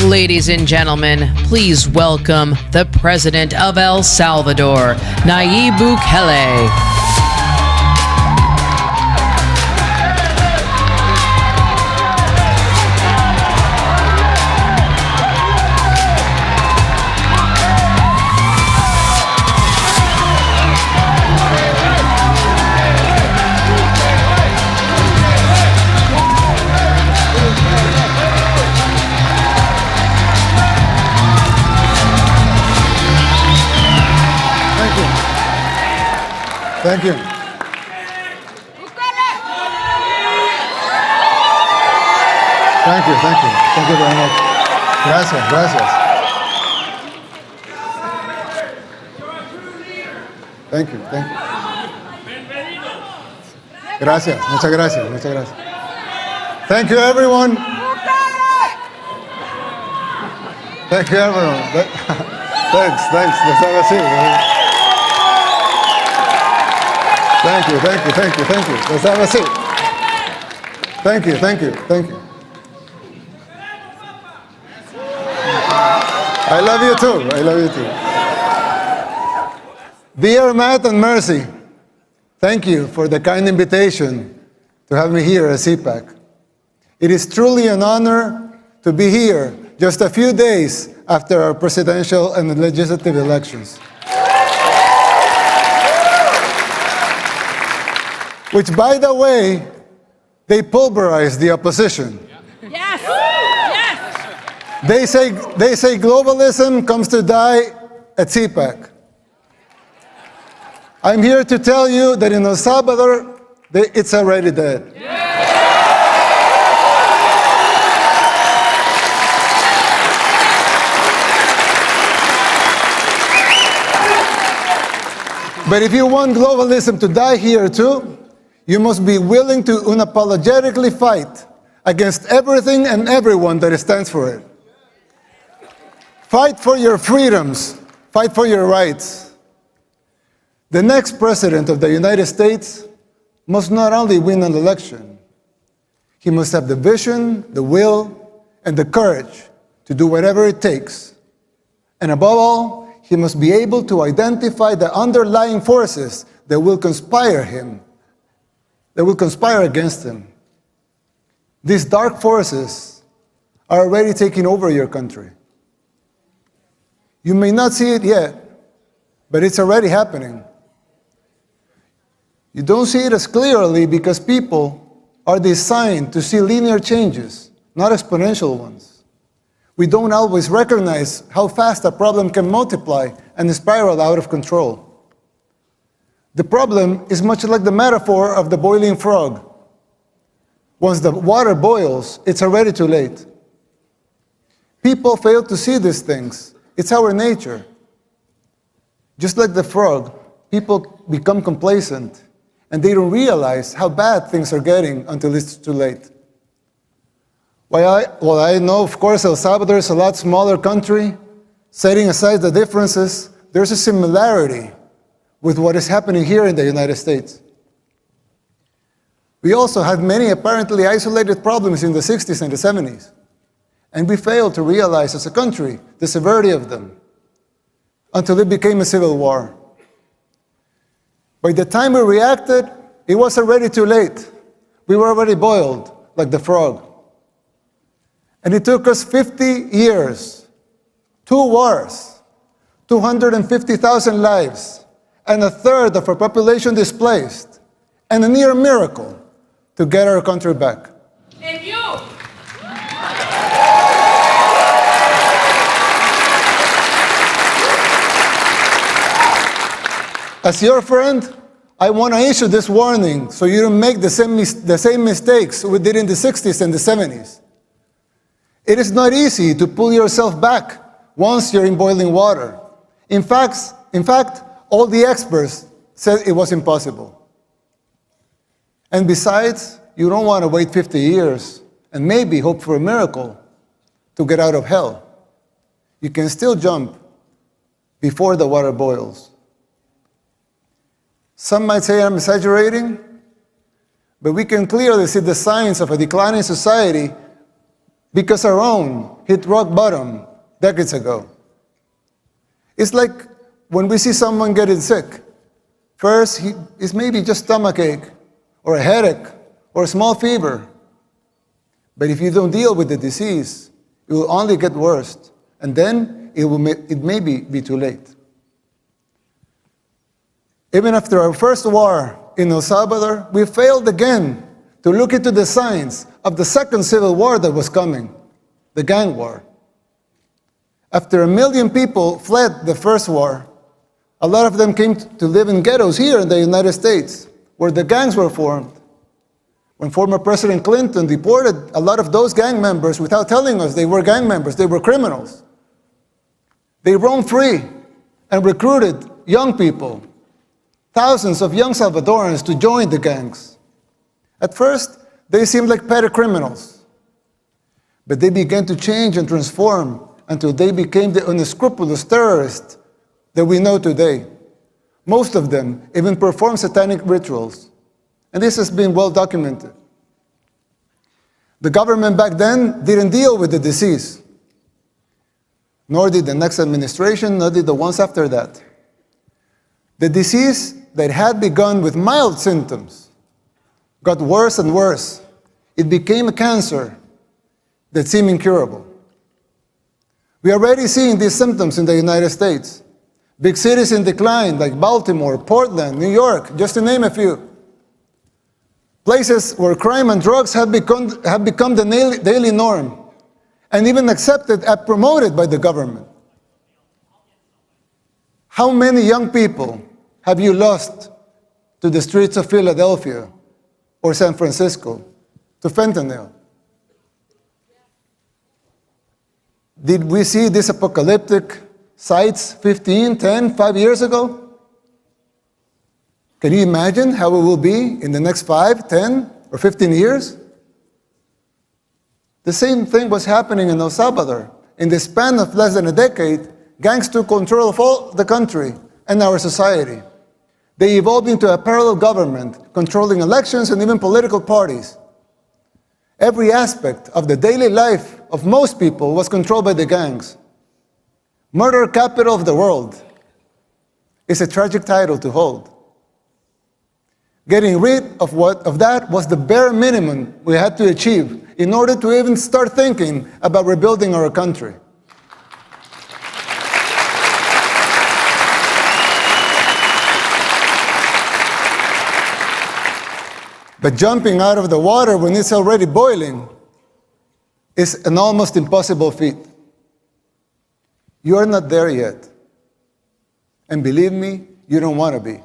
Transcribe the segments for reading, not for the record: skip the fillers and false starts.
Ladies and gentlemen, please welcome the President of El Salvador, Nayib Bukele. Thank you. Thank you, thank you. Thank you very much. Gracias, gracias. Thank you, thank you. Gracias, muchas gracias, muchas gracias. Thank you, everyone. Thank you, everyone. Thanks. Let's have a seat. Thank you. Let's have a seat. Thank you. I love you too. Dear Matt and Mercy, thank you for the kind invitation to have me here at CPAC. It is truly an honor to be here just a few days after our presidential and legislative elections, which, by the way, they pulverized the opposition. Yes. They say globalism comes to die at CPAC. I'm here to tell you that in El Salvador, it's already dead. But if you want globalism to die here too, you must be willing to unapologetically fight against everything and everyone that stands for it. Fight for your freedoms. Fight for your rights. The next president of the United States must not only win an election, he must have the vision, the will, and the courage to do whatever it takes. And above all, he must be able to identify the underlying forces that will conspire against him. These dark forces are already taking over your country. You may not see it yet, but it's already happening. You don't see it as clearly because people are designed to see linear changes, not exponential ones. We don't always recognize how fast a problem can multiply and spiral out of control. The problem is much like the metaphor of the boiling frog. Once the water boils, it's already too late. People fail to see these things. It's our nature. Just like the frog, people become complacent, and they don't realize how bad things are getting until it's too late. While I know, of course, El Salvador is a lot smaller country, setting aside the differences, there's a similarity with what is happening here in the United States. We also had many apparently isolated problems in the 60s and the 70s, and we failed to realize as a country the severity of them until it became a civil war. By the time we reacted, it was already too late. We were already boiled like the frog. And it took us 50 years, 2 wars, 250,000 lives, and a third of our population displaced, and a near miracle to get our country back. And you. As your friend, I want to issue this warning so you don't make the same mistakes we did in the 60s and the 70s. It is not easy to pull yourself back once you're in boiling water. In fact, all the experts said it was impossible. And besides, you don't want to wait 50 years and maybe hope for a miracle to get out of hell. You can still jump before the water boils. Some might say I'm exaggerating, but we can clearly see the signs of a declining society because our own hit rock bottom decades ago. It's like when we see someone getting sick. First, it's maybe just stomachache, or a headache, or a small fever. But if you don't deal with the disease, it will only get worse, and then it may be too late. Even after our first war in El Salvador, we failed again to look into the signs of the second civil war that was coming, the gang war. After 1 million people fled the first war, a lot of them came to live in ghettos here in the United States, where the gangs were formed. When former President Clinton deported a lot of those gang members without telling us they were gang members, they were criminals. They roamed free and recruited young people, thousands of young Salvadorans, to join the gangs. At first, they seemed like petty criminals, but they began to change and transform until they became the unscrupulous terrorists that we know today. Most of them even perform satanic rituals, and this has been well documented. The government back then didn't deal with the disease, nor did the next administration, nor did the ones after that. The disease that had begun with mild symptoms got worse and worse. It became a cancer that seemed incurable. We are already seeing these symptoms in the United States. Big cities in decline like Baltimore, Portland, New York, just to name a few. Places where crime and drugs have become the daily norm, and even accepted and promoted by the government. How many young people have you lost to the streets of Philadelphia or San Francisco, to fentanyl? Did we see these apocalyptic sights 15, 10, 5 years ago? Can you imagine how it will be in the next 5, 10, or 15 years? The same thing was happening in El Salvador. In the span of less than a decade, gangs took control of all the country and our society. They evolved into a parallel government, controlling elections and even political parties. Every aspect of the daily life of most people was controlled by the gangs. Murder capital of the world is a tragic title to hold. Getting rid of that was the bare minimum we had to achieve in order to even start thinking about rebuilding our country. But jumping out of the water when it's already boiling is an almost impossible feat. You are not there yet. And believe me, you don't want to be.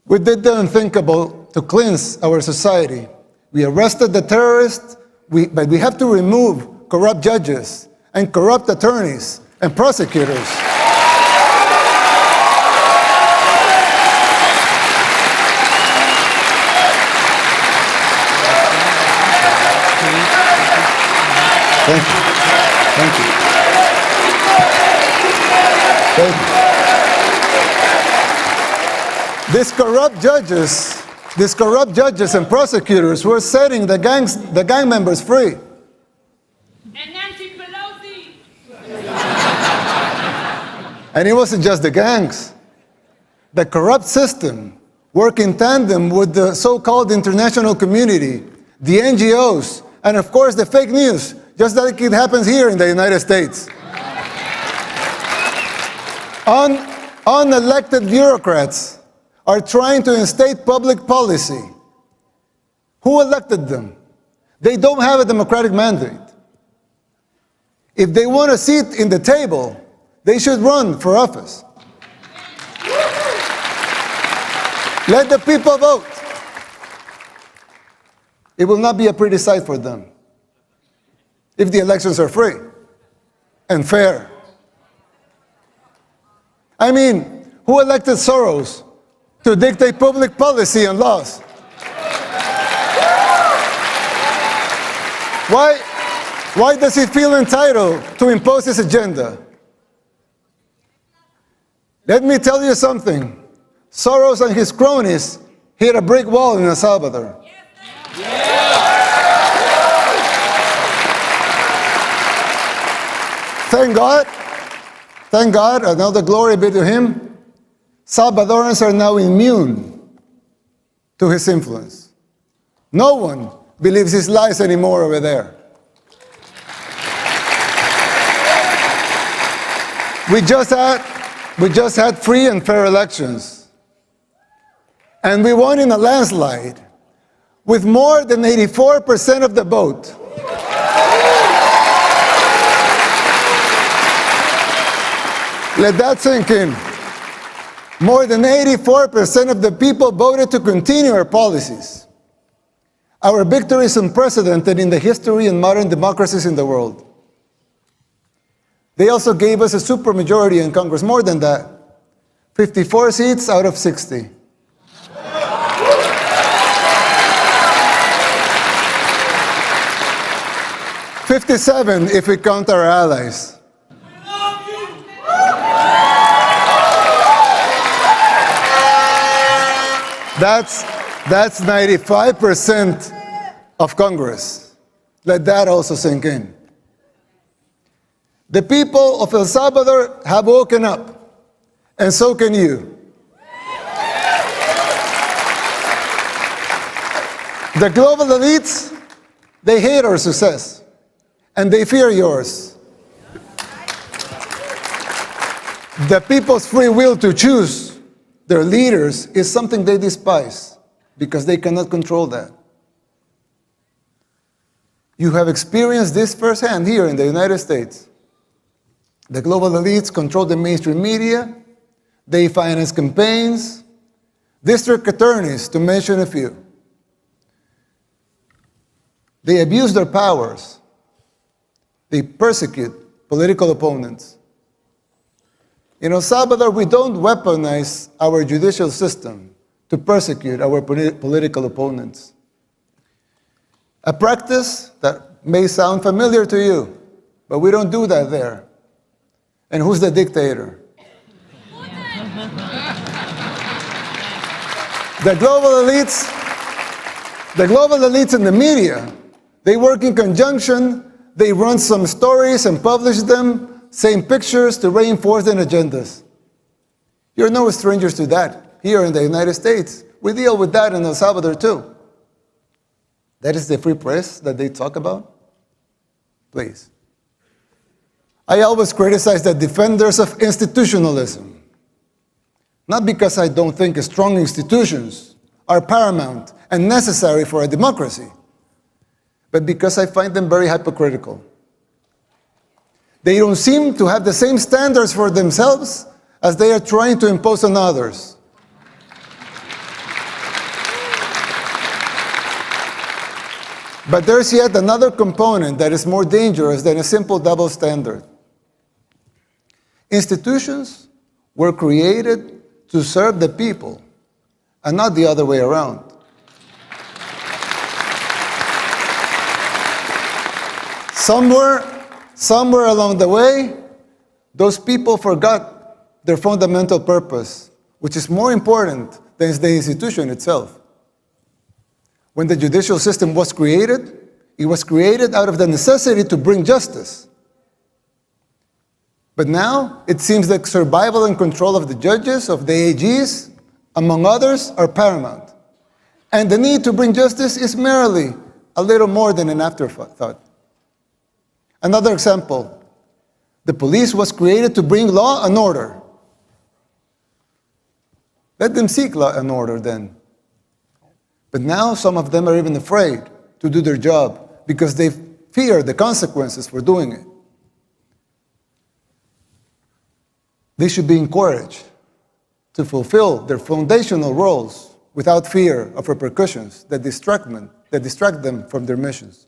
We did the unthinkable to cleanse our society. We arrested the terrorists, but we have to remove corrupt judges and corrupt attorneys and prosecutors. Thank you. Thank you. Thank you. These corrupt judges and prosecutors were setting the gang members free. And Nancy Pelosi. And it wasn't just the gangs. The corrupt system worked in tandem with the so-called international community, the NGOs, and of course the fake news, just like it happens here in the United States. Unelected bureaucrats are trying to instate public policy. Who elected them? They don't have a democratic mandate. If they want a seat in the table, they should run for office. Let the people vote. It will not be a pretty sight for them if the elections are free and fair. I mean, who elected Soros to dictate public policy and laws? Why does he feel entitled to impose his agenda? Let me tell you something. Soros and his cronies hit a brick wall in El Salvador. Thank God, and all the glory be to him, Salvadorans are now immune to his influence. No one believes his lies anymore over there. We just had free and fair elections. And we won in a landslide with more than 84% of the vote. Let that sink in. More than 84% of the people voted to continue our policies. Our victory is unprecedented in the history and modern democracies in the world. They also gave us a supermajority in Congress, more than that. 54 seats out of 60. "57 if we count our allies. That's 95% of Congress. Let that also sink in. The people of El Salvador have woken up, and so can you. The global elites, they hate our success, and they fear yours. The people's free will to choose their leaders is something they despise because they cannot control that. You have experienced this firsthand here in the United States. The global elites control the mainstream media, they finance campaigns, district attorneys, to mention a few. They abuse their powers. They persecute political opponents. In El Salvador, we don't weaponize our judicial system to persecute our political opponents. A practice that may sound familiar to you, but we don't do that there. And who's the dictator? The global elites in the media, they work in conjunction, they run some stories and publish them, same pictures to reinforce their agendas. You're no strangers to that here in the United States. We deal with that in El Salvador too. That is the free press that they talk about? Please. I always criticize the defenders of institutionalism. Not because I don't think strong institutions are paramount and necessary for a democracy, but because I find them very hypocritical. They don't seem to have the same standards for themselves as they are trying to impose on others. But there's yet another component that is more dangerous than a simple double standard. Institutions were created to serve the people and not the other way around. Somewhere along the way, those people forgot their fundamental purpose, which is more important than the institution itself. When the judicial system was created, it was created out of the necessity to bring justice. But now, it seems like survival and control of the judges, of the AGs, among others, are paramount. And the need to bring justice is merely a little more than an afterthought. Another example, the police was created to bring law and order. Let them seek law and order then. But now some of them are even afraid to do their job because they fear the consequences for doing it. They should be encouraged to fulfill their foundational roles without fear of repercussions that distract them from their missions.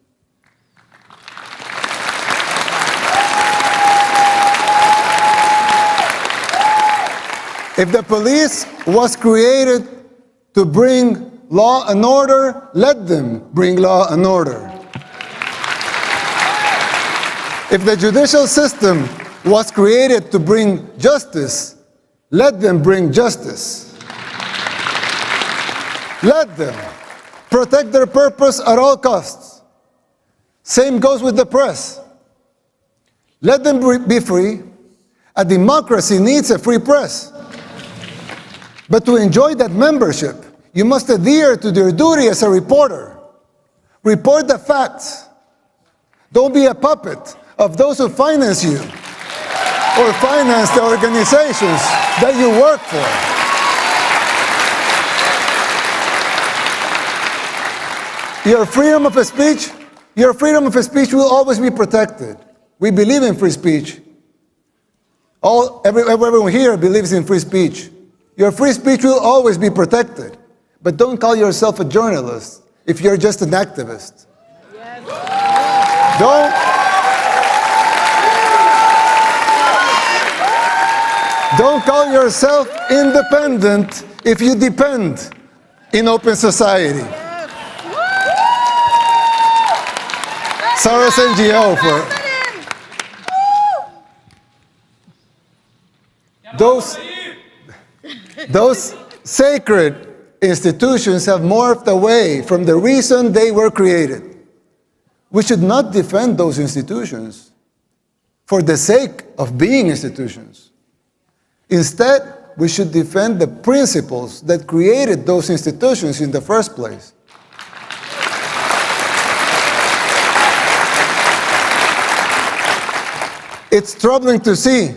If the police was created to bring law and order, let them bring law and order. If the judicial system was created to bring justice, let them bring justice. Let them protect their purpose at all costs. Same goes with the press. Let them be free. A democracy needs a free press. But to enjoy that membership, you must adhere to your duty as a reporter. Report the facts. Don't be a puppet of those who finance you or finance the organizations that you work for. Your freedom of speech will always be protected. We believe in free speech. Everyone here believes in free speech. Your free speech will always be protected. But don't call yourself a journalist if you're just an activist. Don't call yourself independent if you depend in open society. Sarah's NGO for those sacred institutions have morphed away from the reason they were created. We should not defend those institutions for the sake of being institutions. Instead, we should defend the principles that created those institutions in the first place. It's troubling to see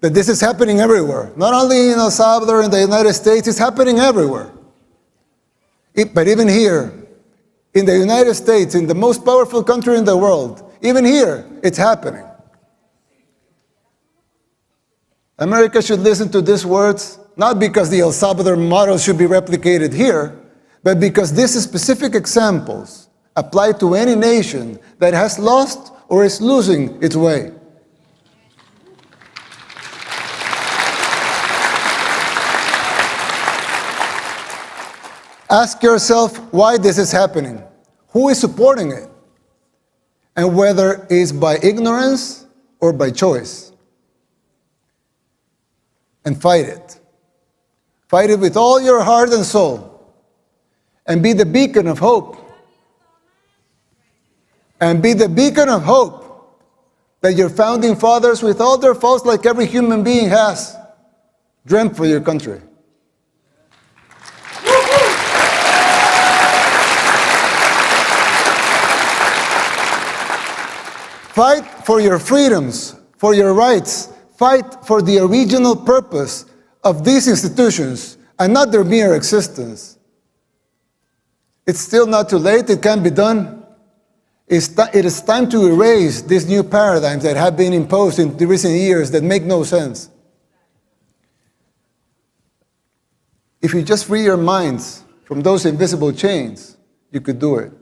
that this is happening everywhere. Not only in El Salvador, in the United States, it's happening everywhere. But even here, in the United States, in the most powerful country in the world, even here, it's happening. America should listen to these words, not because the El Salvador model should be replicated here, but because these specific examples apply to any nation that has lost or is losing its way. Ask yourself why this is happening, who is supporting it, and whether it's by ignorance or by choice. And fight it. Fight it with all your heart and soul. And be the beacon of hope. And be the beacon of hope that your founding fathers, with all their faults like every human being has, dreamt for your country. Fight for your freedoms, for your rights. Fight for the original purpose of these institutions and not their mere existence. It's still not too late. It can be done. It is time to erase these new paradigms that have been imposed in the recent years that make no sense. If you just free your minds from those invisible chains, you could do it.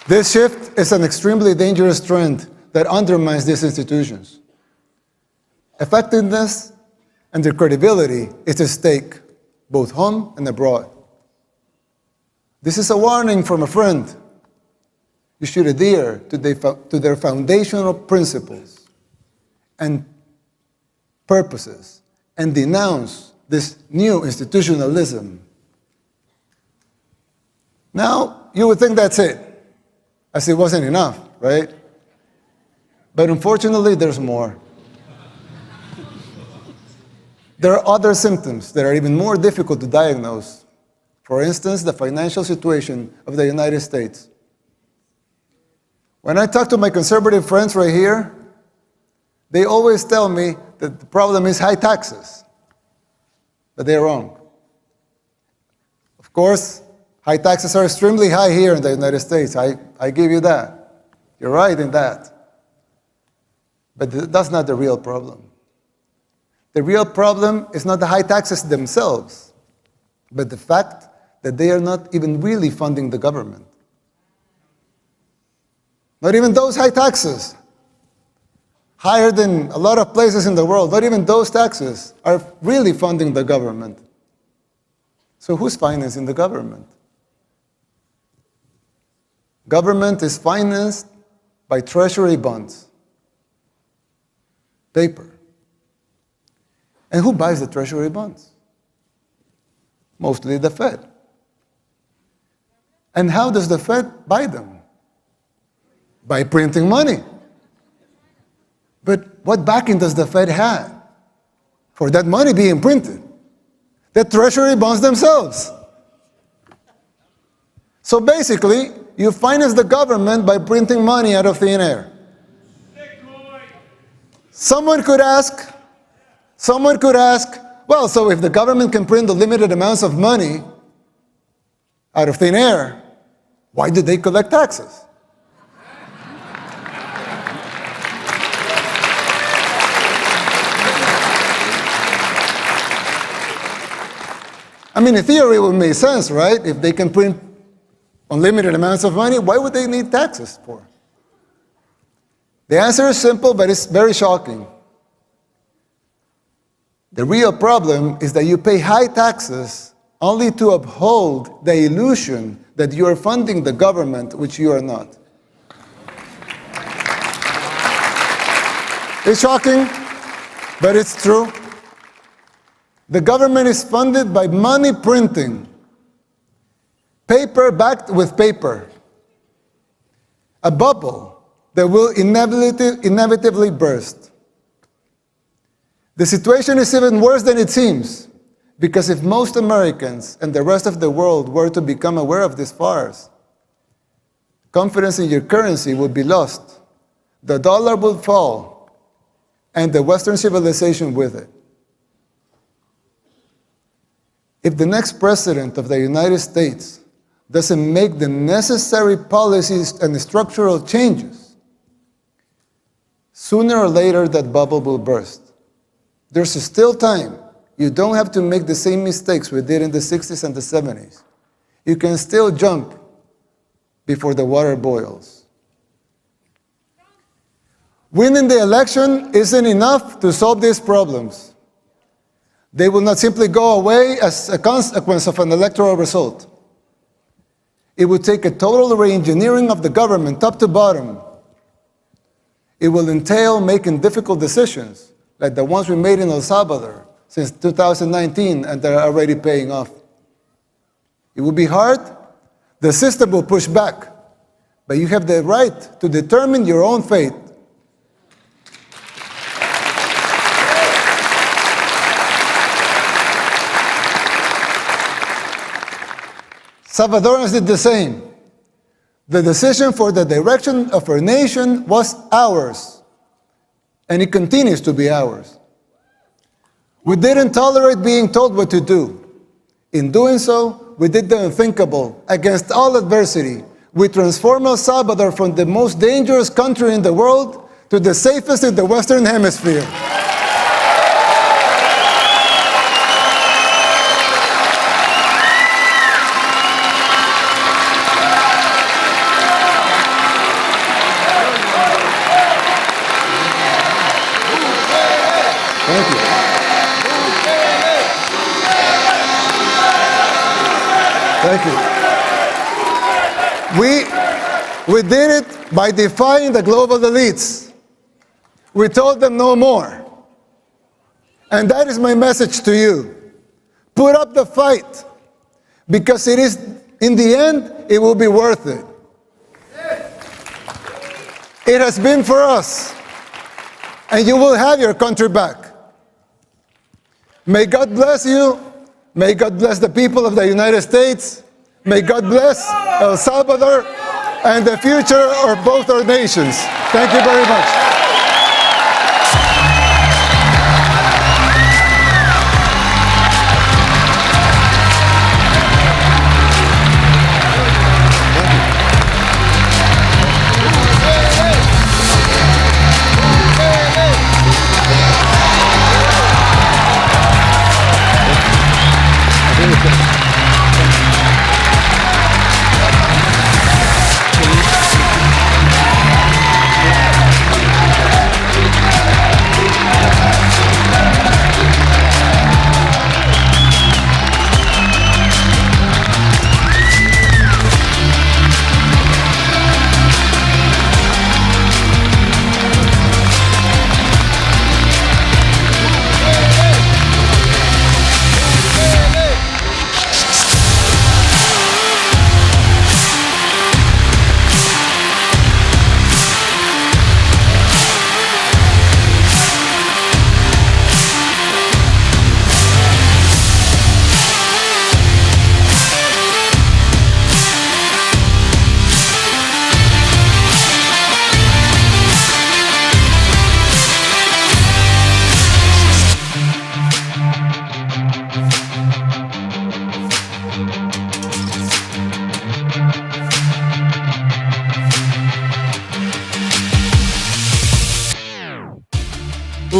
This shift is an extremely dangerous trend that undermines these institutions. Effectiveness and their credibility is at stake, both home and abroad. This is a warning from a friend. You should adhere to their foundational principles and purposes and denounce this new institutionalism. Now, you would think that's it. As it wasn't enough, right? But unfortunately, there's more. There are other symptoms that are even more difficult to diagnose. For instance, the financial situation of the United States. When I talk to my conservative friends right here, they always tell me that the problem is high taxes. But they're wrong. Of course, high taxes are extremely high here in the United States. I give you that. You're right in that. But that's not the real problem. The real problem is not the high taxes themselves, but the fact that they are not even really funding the government. Not even those high taxes, higher than a lot of places in the world, not even those taxes are really funding the government. So who's financing the government? Government is financed by treasury bonds, paper. And who buys the treasury bonds? Mostly the Fed. And how does the Fed buy them? By printing money. But what backing does the Fed have for that money being printed? The Treasury bonds themselves. So basically, you finance the government by printing money out of thin air. Someone could ask, well, so if the government can print unlimited amounts of money out of thin air, why do they collect taxes? I mean, in theory, it would make sense, right? If they can print unlimited amounts of money, why would they need taxes for? The answer is simple, but it's very shocking. The real problem is that you pay high taxes only to uphold the illusion that you are funding the government, which you are not. It's shocking, but it's true. The government is funded by money printing, paper backed with paper, a bubble that will inevitably burst. The situation is even worse than it seems, because if most Americans and the rest of the world were to become aware of this farce, confidence in your currency would be lost, the dollar would fall, and the Western civilization with it. If the next president of the United States doesn't make the necessary policies and structural changes, sooner or later that bubble will burst. There's still time. You don't have to make the same mistakes we did in the 60s and the 70s. You can still jump before the water boils. Winning the election isn't enough to solve these problems. They will not simply go away as a consequence of an electoral result. It would take a total re-engineering of the government, top to bottom. It will entail making difficult decisions, like the ones we made in El Salvador since 2019, and they're already paying off. It will be hard. The system will push back, but you have the right to determine your own fate. Salvadorans did the same. The decision for the direction of our nation was ours, and it continues to be ours. We didn't tolerate being told what to do. In doing so, we did the unthinkable. Against all adversity, we transformed El Salvador from the most dangerous country in the world to the safest in the Western Hemisphere. Thank you. Thank you. We did it by defying the global elites. We told them no more. And that is my message to you. Put up the fight, because it is, in the end, it will be worth it. It has been for us, and you will have your country back. May God bless you. May God bless the people of the United States. May God bless El Salvador and the future of both our nations. Thank you very much.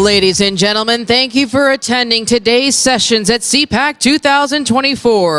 Ladies and gentlemen, thank you for attending today's sessions at CPAC 2024.